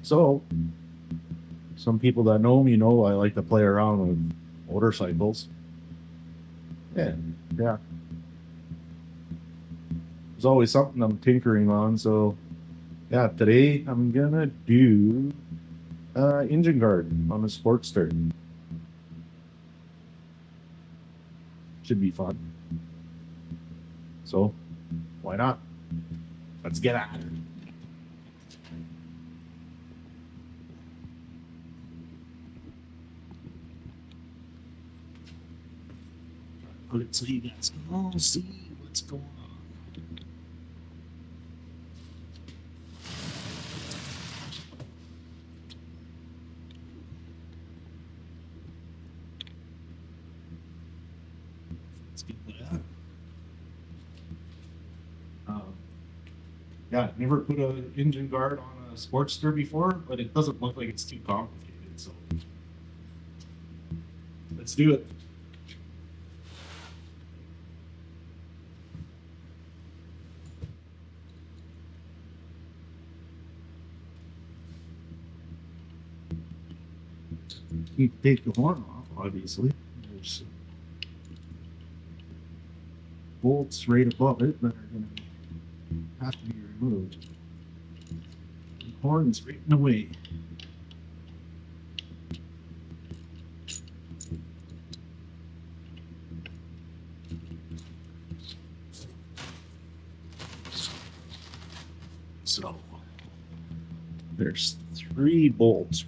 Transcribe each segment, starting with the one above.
So, some people that know me know I like to play around with motorcycles. Yeah. There's always something I'm tinkering on. So, yeah, today I'm gonna do engine guard on a Sportster. Should be fun. So, why not? Let's get at it. Put it so you guys can all see what's going on. Let's get that. Yeah, never put an engine guard on a Sportster before, but it doesn't look like it's too complicated. So let's do it. You take the horn off, obviously. There's bolts right above it that are going to have to be removed. The horn is right in the way. So there's 3 bolts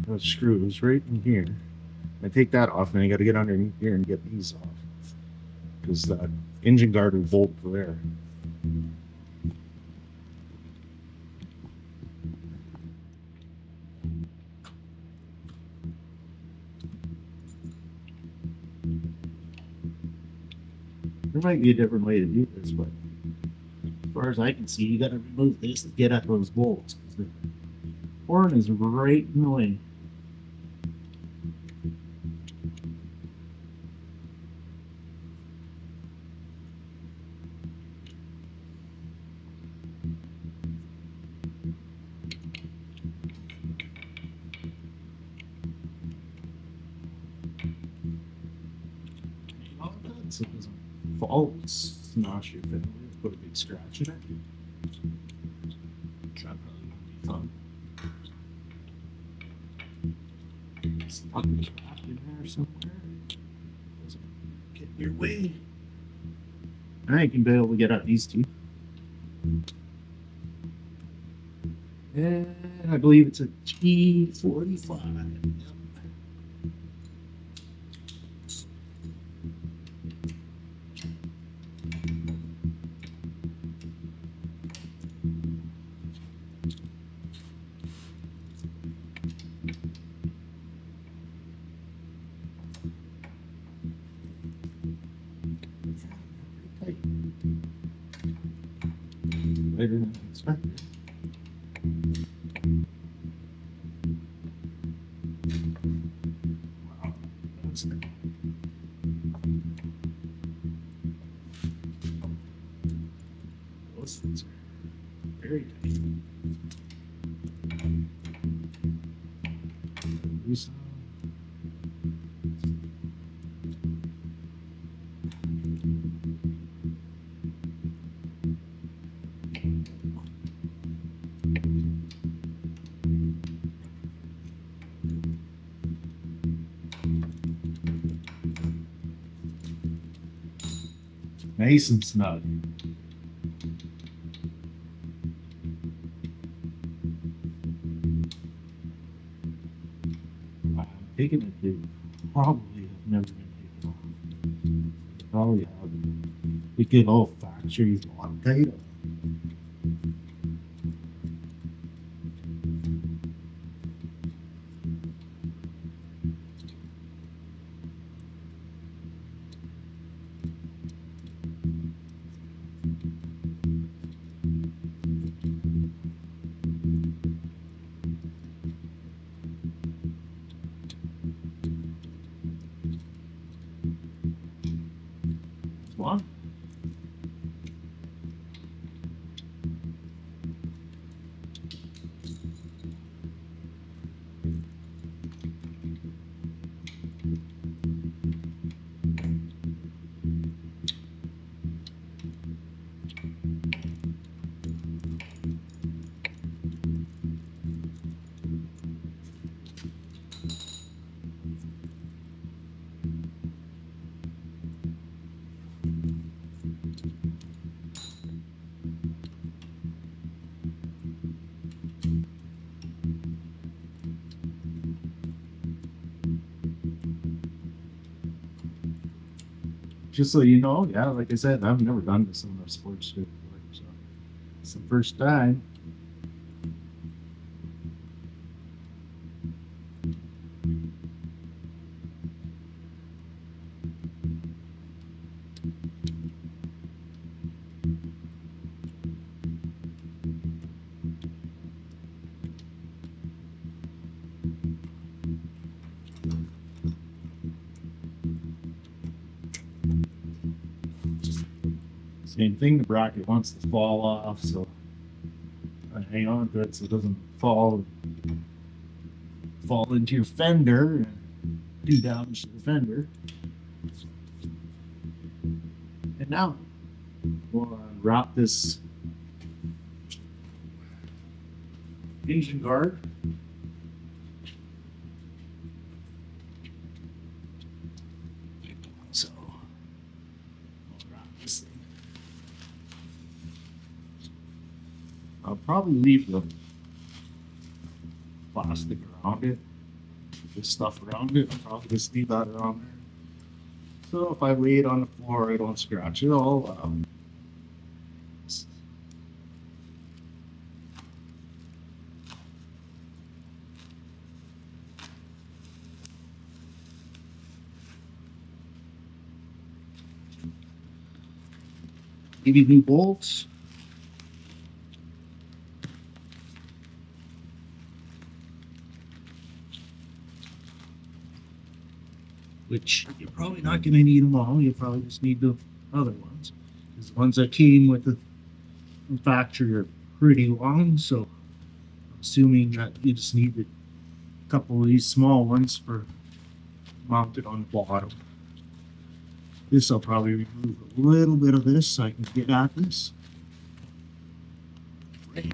or screws right in here. I take that off, and I got to get underneath here and get these off because that engine guard will bolt there. There might be a different way to do this, but as far as I can see, you got to remove this to get at those bolts because the horn is right in the way. So it doesn't fall, smash your fender, put a big scratch in it. That probably won't be fun. It's fucking trapped in there somewhere. Doesn't get in your way. I can be able to get out these 2. And I believe it's a T45. Yep. Later than expected. Wow, that's nice. Those things are very tight. Nice and snug. I'm taking it to probably have never been taken off. Probably have a good old factory Loctite. One. just so you know, yeah, like I said, I've never done this in a sports before, so it's the first time. Same thing, the bracket wants to fall off, so I hang on to it so it doesn't fall into your fender and do damage to the fender. And now we'll wrap this engine guard. So we'll wrap this thing. I'll probably leave the plastic around it, this stuff around it. I'll probably just leave that around there. So if I lay it on the floor, I don't scratch it all. Maybe new bolts. Which you're probably not going to need them all. You probably just need the other ones. Because the ones that came with the factory are pretty long, so I'm assuming that you just need a couple of these small ones for mounted on the bottom. This I'll probably remove a little bit of this so I can get at this. Right.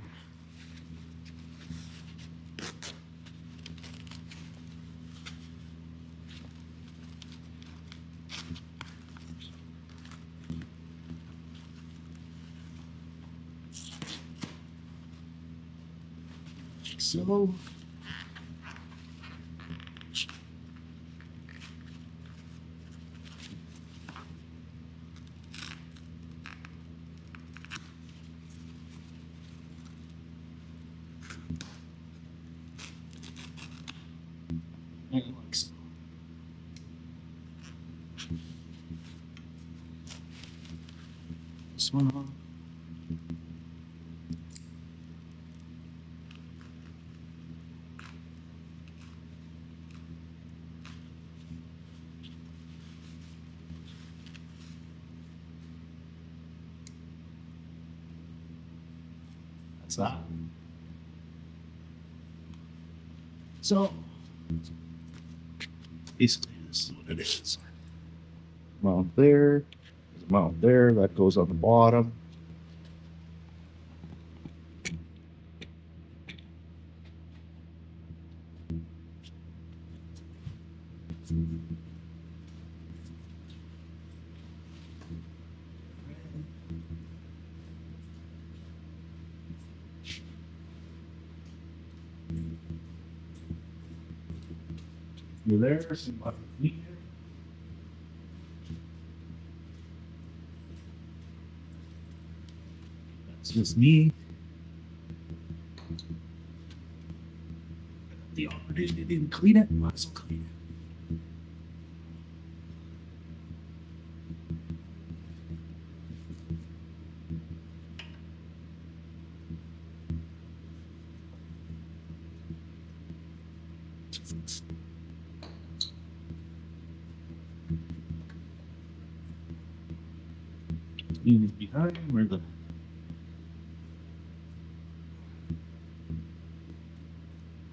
So like so. This one off. That's that. So basically this is what it is. Mount there, mount there, that goes on the bottom. You're there, see my feet here. That's just me. The opportunity to clean it, might as well clean it. Clean it behind where the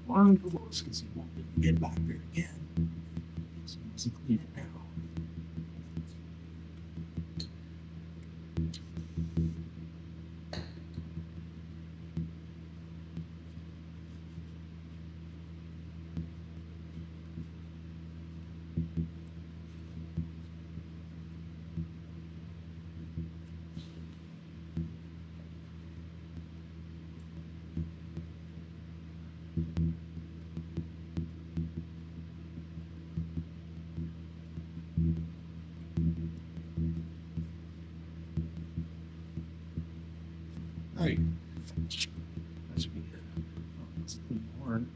line goes, because you won't be able to get back there again. So let's clean it now. Right. That should be good. Oh, that's a good horn.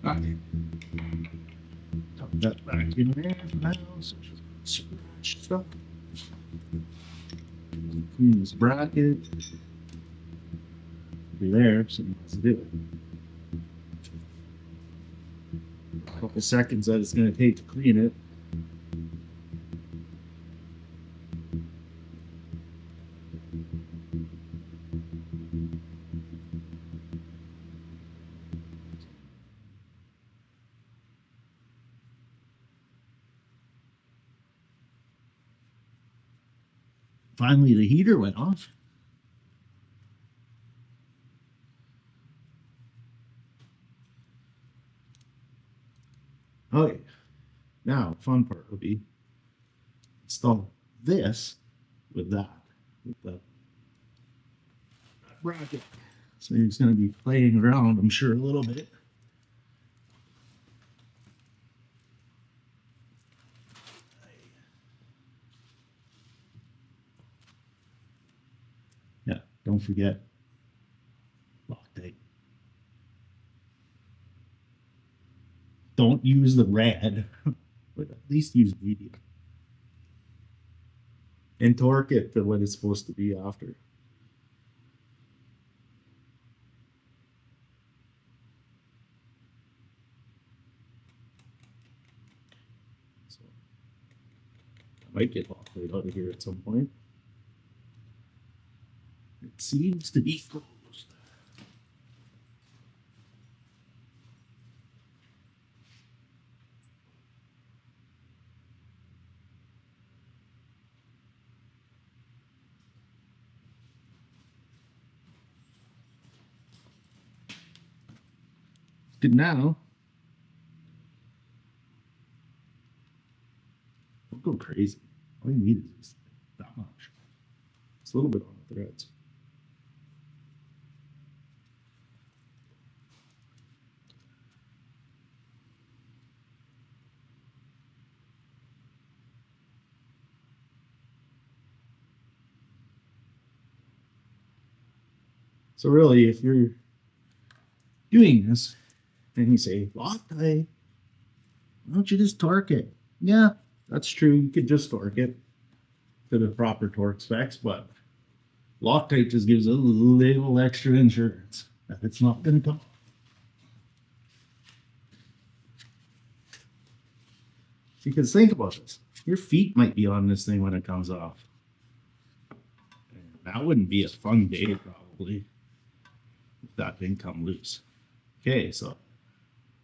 Okay. Tuck that back in there for now. So scratch stuff. Clean this bracket. Be there, so let's do it. A couple seconds that it's going to take to clean it. Finally, the heater went off. Okay, now fun part will be install this with that bracket. So he's going to be playing around, I'm sure, a little bit. Yeah, don't forget Loctite. Don't use the red, but at least use medium. And torque it to what it's supposed to be after. So I might get Loctite out of here at some point. It seems to be closed. Good now. Don't go crazy. All you need is that much. It's a little bit on the threads. So really, if you're doing this and you say, Loctite, why don't you just torque it? Yeah, that's true. You could just torque it to the proper torque specs, but Loctite just gives a little extra insurance that it's not going to come off. Because think about this. Your feet might be on this thing when it comes off. And that wouldn't be a fun day, probably, if that thing come loose. Okay, so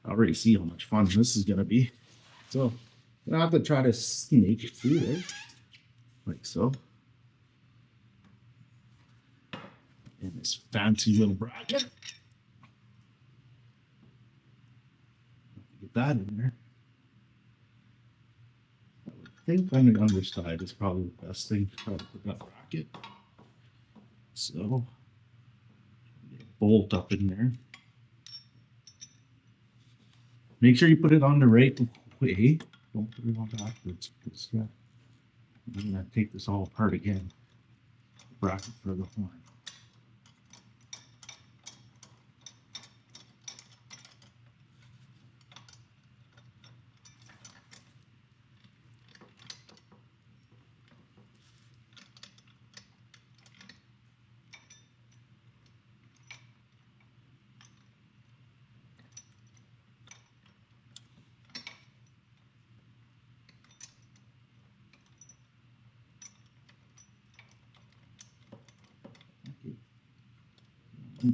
I already see how much fun this is going to be. So I have to try to snake it through there, like so. And this fancy little bracket. Get that in there. I would think on the underside is probably the best thing to try to put that bracket. So bolt up in there. Make sure you put it on the right way. Don't put it on backwards because yeah, I'm gonna take this all apart again. Bracket for the horn.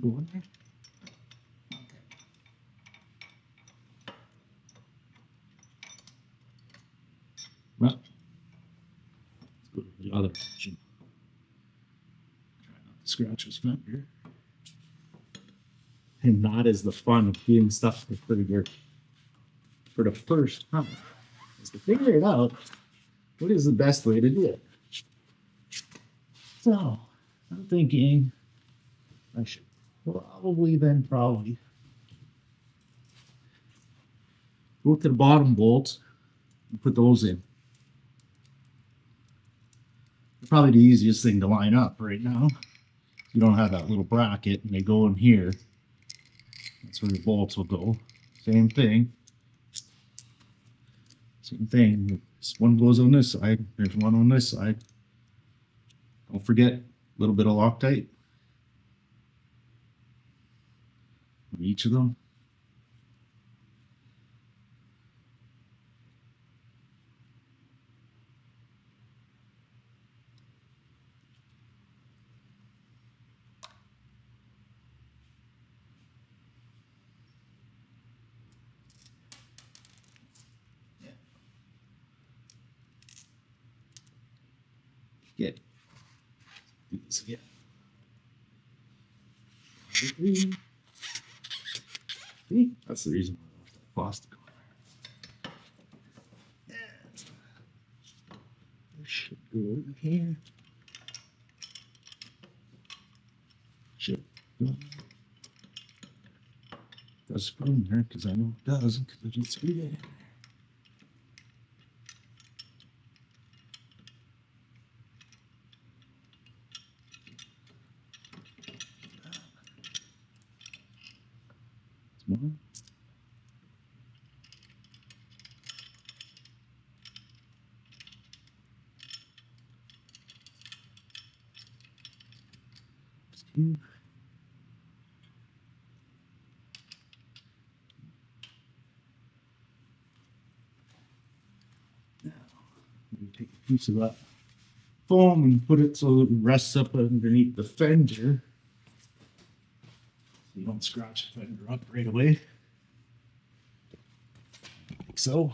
Go in there. Okay. Well, let's go to the other option. scratch his fender. And that is the fun of getting stuff for the first time, is to figure it out. What is the best way to do it? So I'm thinking I should probably go to the bottom bolts and put those in. Probably the easiest thing to line up right now. You don't have that little bracket and they go in here. That's where the bolts will go. Same thing. Same thing. This one goes on this side. There's one on this side. Don't forget a little bit of Loctite on each of them. Get do this again. See, that's the reason why I left that plastic on there. This should go over here. Should go. Does screw in there because I know it does because I just screwed it in there. Small. Two. Now, we take a piece of that foam and put it so it rests up underneath the fender. So you don't scratch the fender up right away. Like so.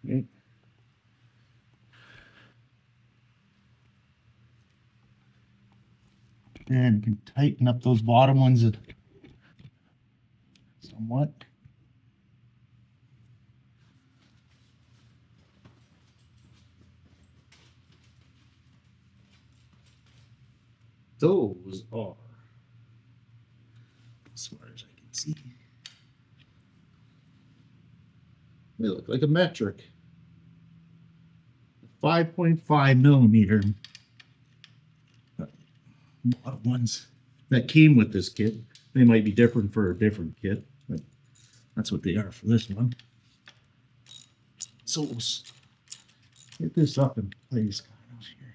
Okay. And you can tighten up those bottom ones somewhat. Those are, as far as I can see, they look like a metric. 5.5 millimeter. Ones that came with this kit. They might be different for a different kit, but that's what they are for this one. So we'll get this up in place kind of here.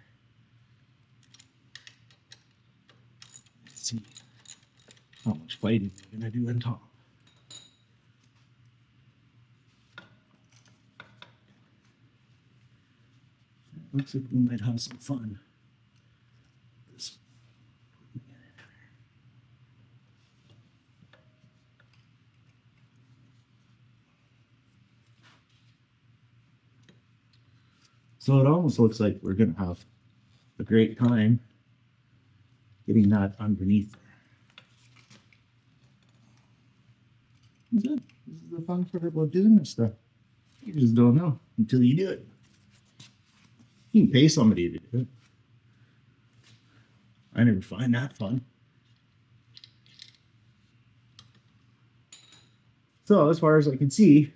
Let's see how much fighting we're gonna do on top. Looks like we might have some fun. This. So it almost looks like we're going to have a great time getting that underneath there. Good. This is the fun part about doing this stuff. You just don't know until you do it. You can pay somebody to do it. I never find that fun. So as far as I can see,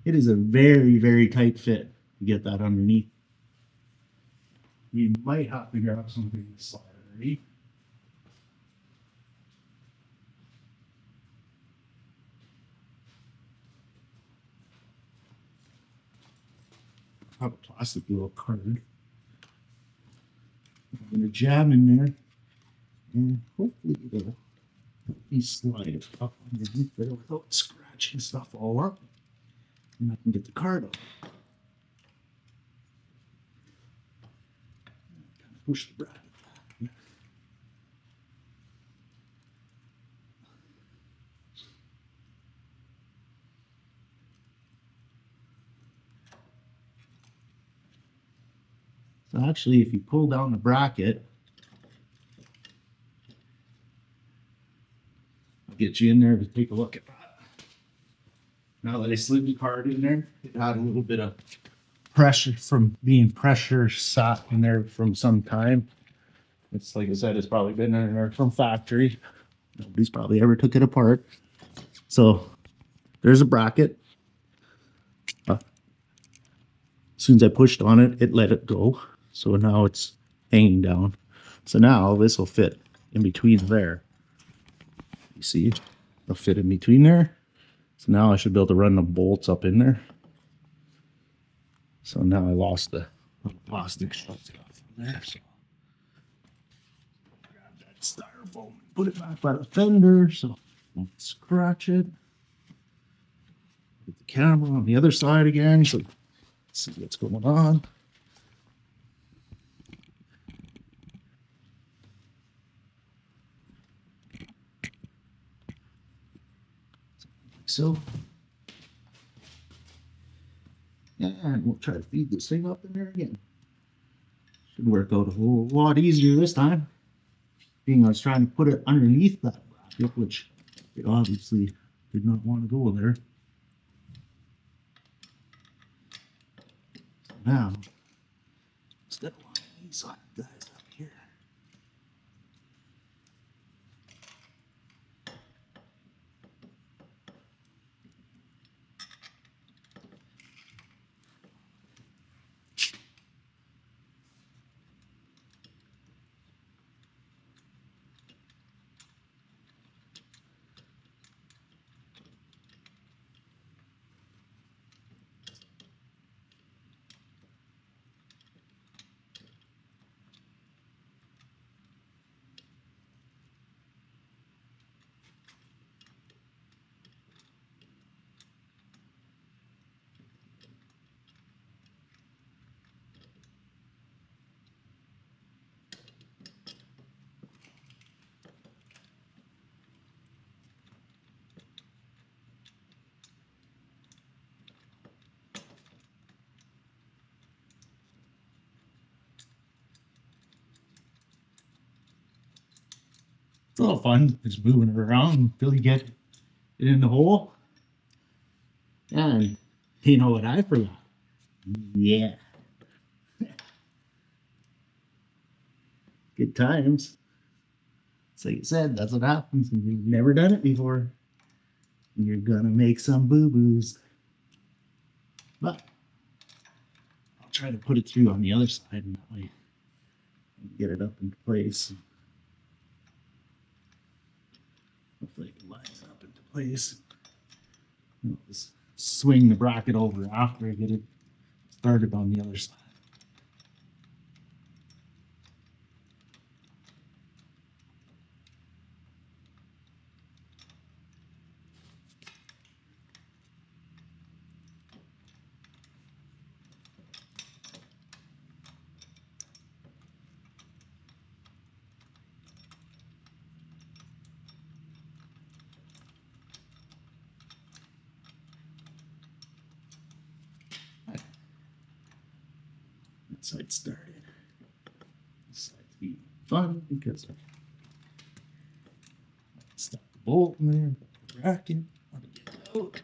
it is a very, very tight fit to get that underneath. You might have to grab something to slide underneath. Have a plastic little card. I'm going to jam in there and hopefully it'll help me slide it up underneath there without scratching stuff all up. And I can get the card off. Kind of push the bracket back. So actually, if you pull down the bracket, get you in there to take a look at that. Now that I slid the card in there, it had a little bit of pressure from being pressure sat in there from some time. It's like I said, it's probably been in there from factory. Nobody's probably ever took it apart. So there's a bracket. As soon as I pushed on it, it let it go. So now it's hanging down. So now this will fit in between there. You see, it'll fit in between there. So now I should be able to run the bolts up in there. So now I lost the plastic stuff in there. So grab that styrofoam, put it back by the fender so don't scratch it. Put the camera on the other side again so let's see what's going on. So, and we'll try to feed this thing up in there again. Should work out a whole lot easier this time. Being I was trying to put it underneath that bracket, which it obviously did not want to go there. So now, instead of lining these guys up here, it's a little fun just moving it around until you get it in the hole. And you know what I forgot? Yeah. Good times. It's like I said, that's what happens when you've never done it before. You're gonna make some boo-boos. But I'll try to put it through on the other side and that way get it up into place. Hopefully it lines up into place. I'll just swing the bracket over after I get it started on the other side. That side started. This side's being fun because I stuck the bolt in there, the bracket, want to get it out,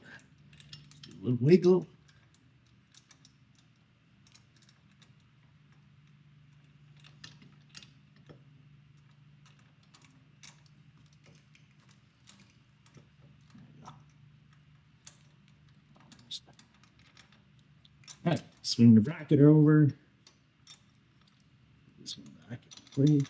do a little wiggle. All right, swing the bracket over. This one back in place.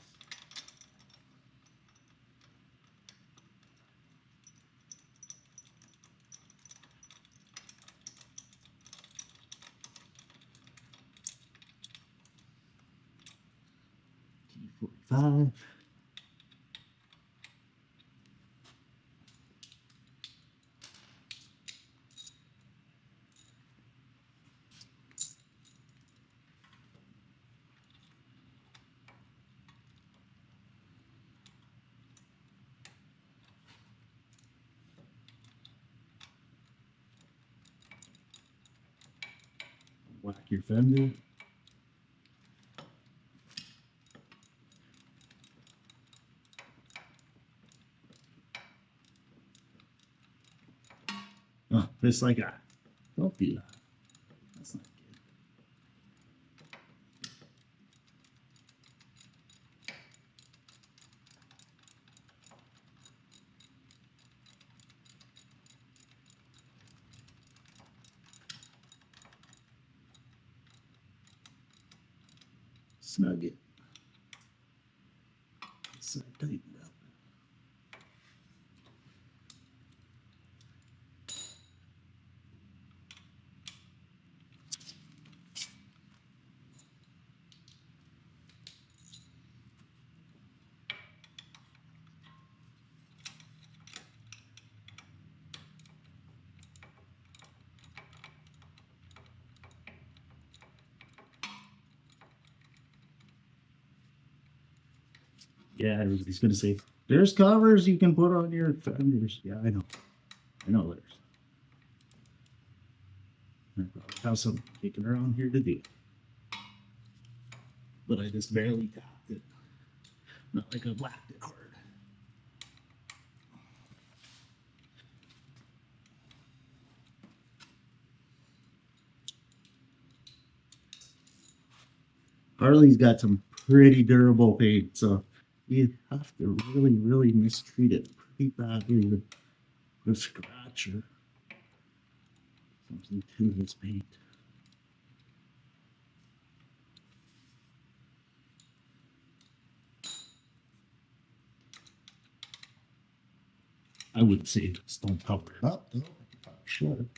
T45. Whack your fender. Oh, it's like a, don't be loud. That's not good. Snug it. So tighten up. Yeah, everybody's gonna say there's covers you can put on your fenders. Yeah, I know. I know there's. I probably have some kicking around here to do. But I just barely tapped it. Not like I whacked it hard. Harley's got some pretty durable paint, so you have to really, really mistreat it pretty badly with a scratch or something to this paint. I wouldn't say just don't cover it up, though. You probably should.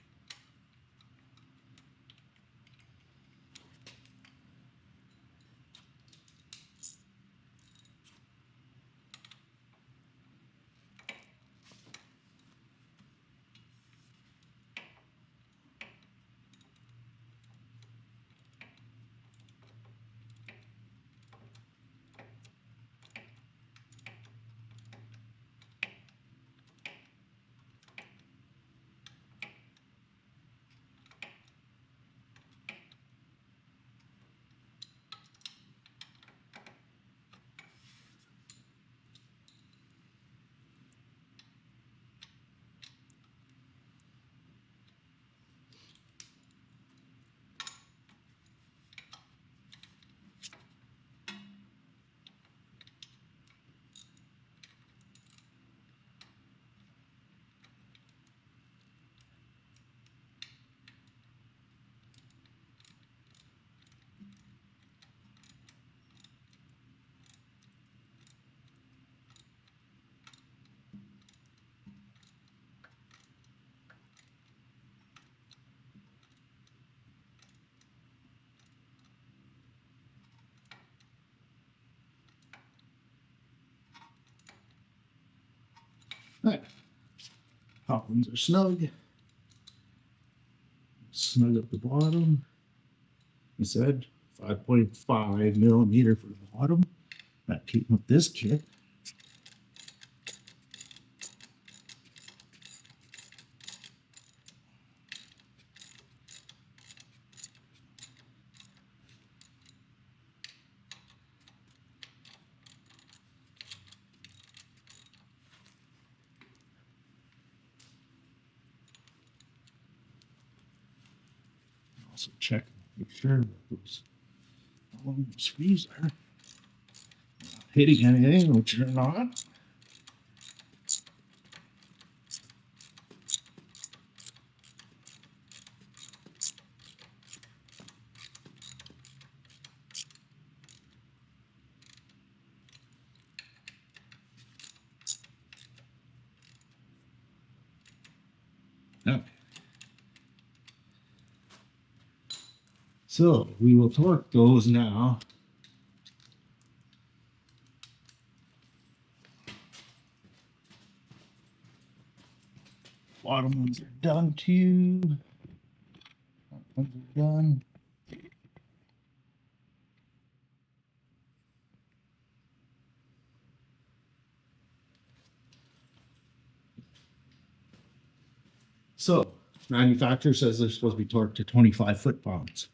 All right. Top ones are snug. Snug up the bottom. I said 5.5 millimeter for the bottom. That came with this kit. Also check, make sure those screws are not hitting anything, which they're not. Okay. So we will torque those now. Bottom ones are done too. Bottom ones are done. So manufacturer says they're supposed to be torqued to 25 foot-pounds.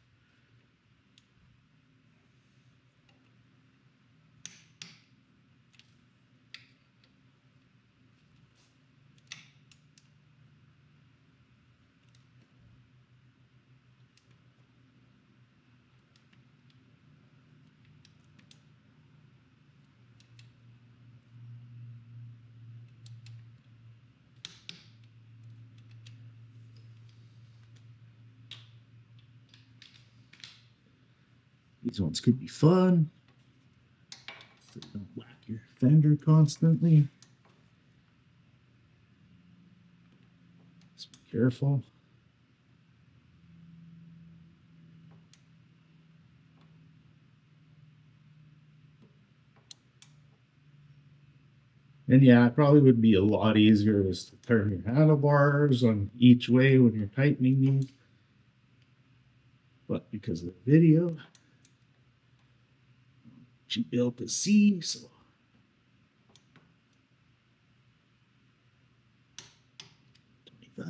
These ones could be fun. So don't whack your fender constantly. Just be careful. And yeah, it probably would be a lot easier just to turn your handlebars on each way when you're tightening these. But because of the video, you be able to see, so. That.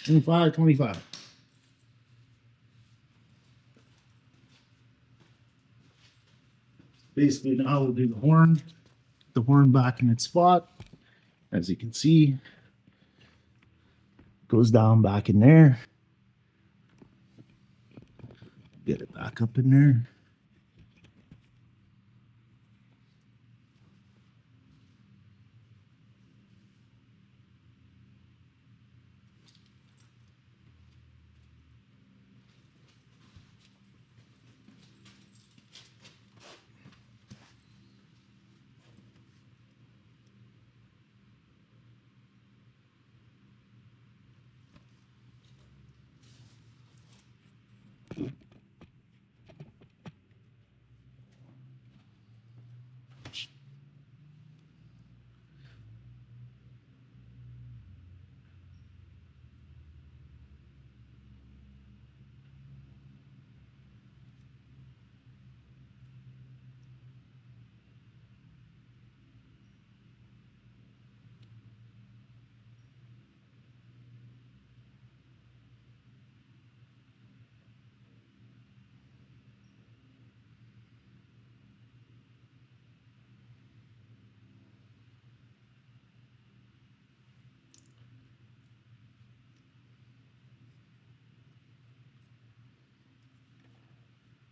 $25. Basically, now we'll do the horn. The horn back in its spot. As you can see, goes down back in there. Get it back up in there.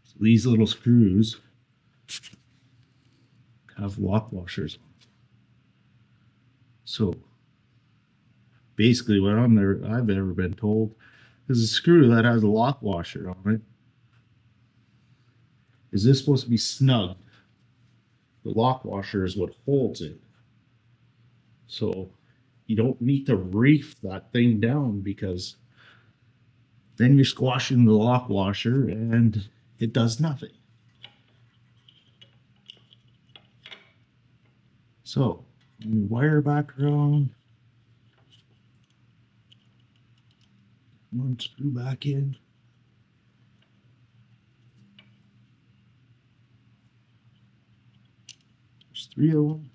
So these little screws have lock washers on. So basically what I've ever been told is a screw that has a lock washer on it. Is this supposed to be snug? The lock washer is what holds it. So you don't need to reef that thing down, because then you're squashing the lock washer and it does nothing. So wire back around. One screw back in. There's 3 of them.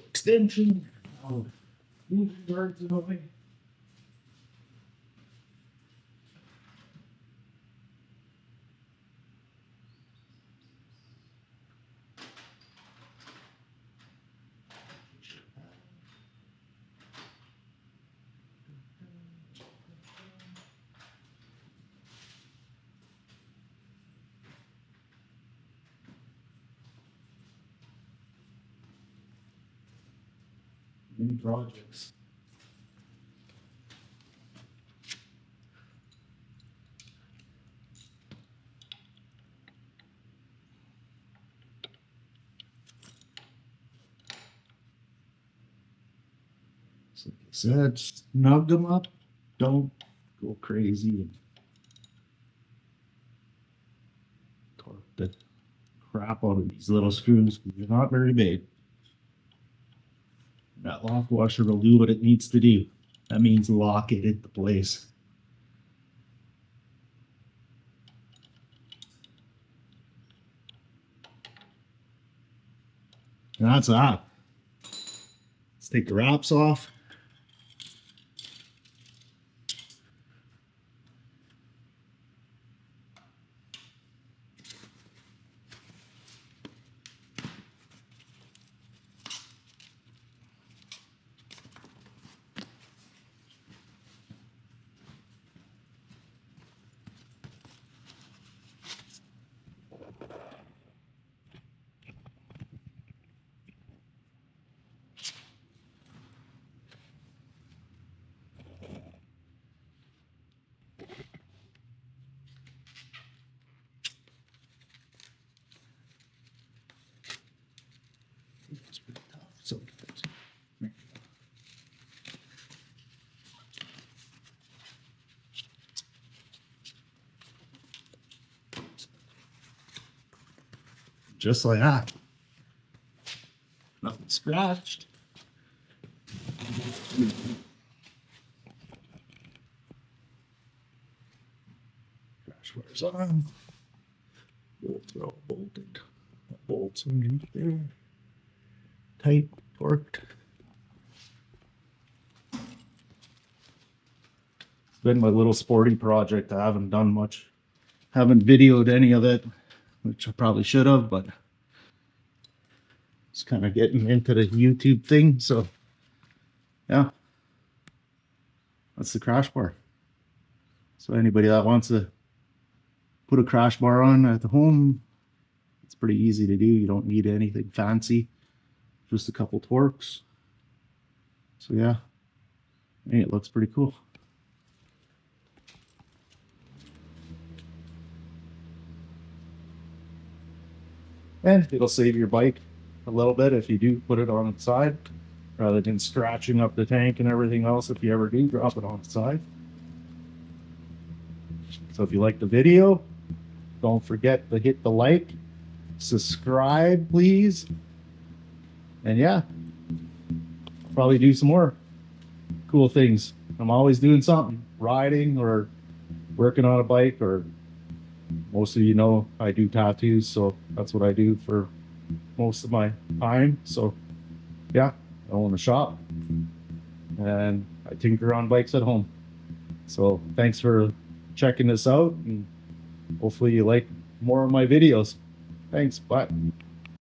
Extension. Move the guards away. Any projects. So like I said, snug them up. Don't go crazy and torque the crap out of these little screws because they're not very big. That lock washer will do what it needs to do. That means lock it into place. And that's that. Let's take the wraps off. It's pretty tough. So just like that. Nothing scratched. Crash wires on. Bolts are all bolted. Bolts underneath there. Tight, torqued. It's been my little sporty project. I haven't done much. Haven't videoed any of it, which I probably should have, but it's kind of getting into the YouTube thing. So yeah, that's the crash bar. So anybody that wants to put a crash bar on at the home, it's pretty easy to do. You don't need anything fancy, just a couple torques. So yeah, I think it looks pretty cool. And it'll save your bike a little bit if you do put it on its side, rather than scratching up the tank and everything else if you ever do drop it on its side. So if you like the video, don't forget to hit the like, subscribe please, and yeah, I'll probably do some more cool things. I'm always doing something, riding or working on a bike, or most of you know I do tattoos, so that's what I do for most of my time. So yeah, I own a shop and I tinker on bikes at home. So thanks for checking this out, and hopefully you like more of my videos. Thanks, bye.